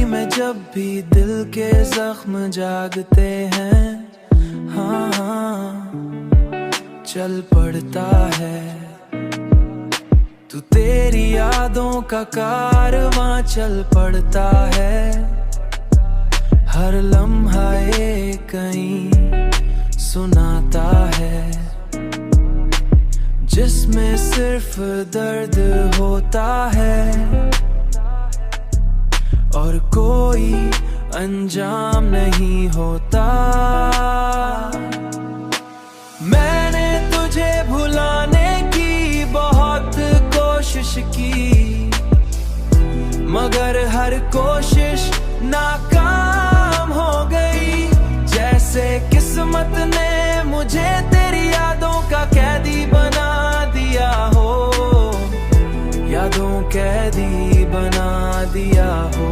में जब भी दिल के जख्म जागते हैं, हाँ हाँ चल पड़ता है। तू तेरी यादों का कारवां चल पड़ता है। हर लम्हा एक कहीं सुनाता है, जिसमें सिर्फ दर्द होता है और कोई अंजाम नहीं होता। मैंने तुझे भुलाने की बहुत कोशिश की, मगर हर कोशिश नाकाम हो गई। जैसे किस्मत ने मुझे तेरी यादों का कैदी बना दिया हो, यादों कैदी बना दिया हो।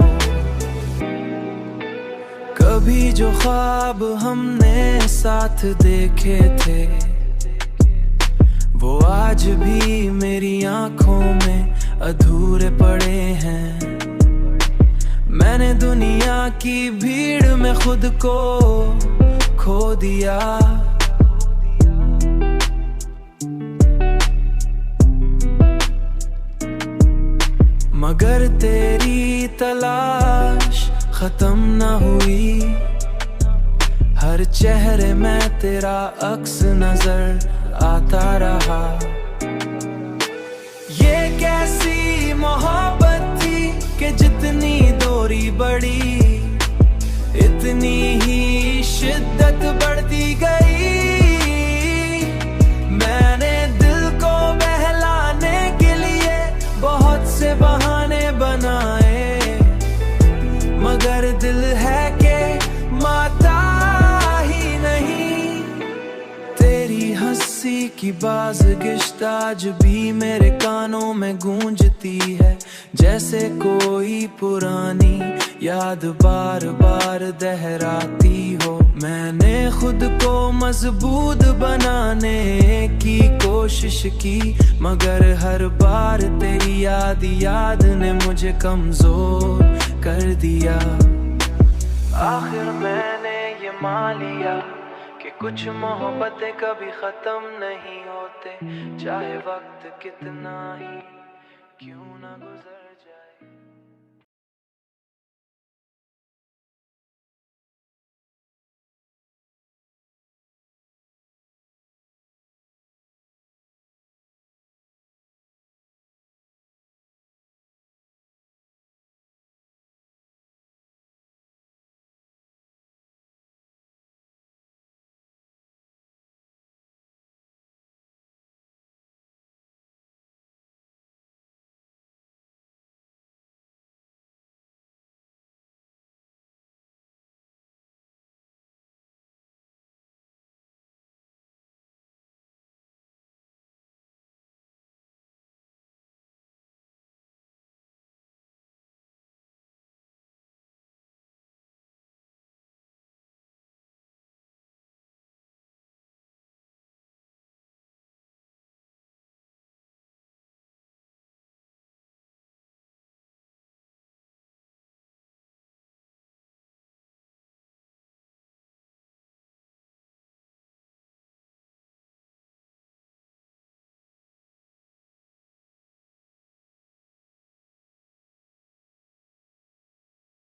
कभी जो ख्वाब हमने साथ देखे थे, वो आज भी मेरी आंखों में अधूरे पड़े हैं। मैंने दुनिया की भीड़ में खुद को खो दिया, मगर तेरी तलाश खत्म न हुई। हर चेहरे में तेरा अक्स नजर आता रहा। ये कैसी मोहब्बत थी कि जितनी दूरी बढ़ी, इतनी ही शिद्दत बढ़ती गई। मैंने दिल को बहलाने के लिए बहुत से बहाने बनाए, मगर दिल है के माता ही नहीं। तेरी हंसी की बाज़गिश्त आज भी मेरे कानों में गूंजती है, जैसे कोई पुरानी याद बार बार दोहराती हो। मैंने खुद को मजबूत बनाने की कोशिश की, मगर हर बार तेरी याद ने मुझे कमजोर कर दिया। आखिर मैंने ये मान लिया कि कुछ मोहब्बतें कभी खत्म नहीं होते, चाहे वक्त कितना ही क्यों ना गुजरे।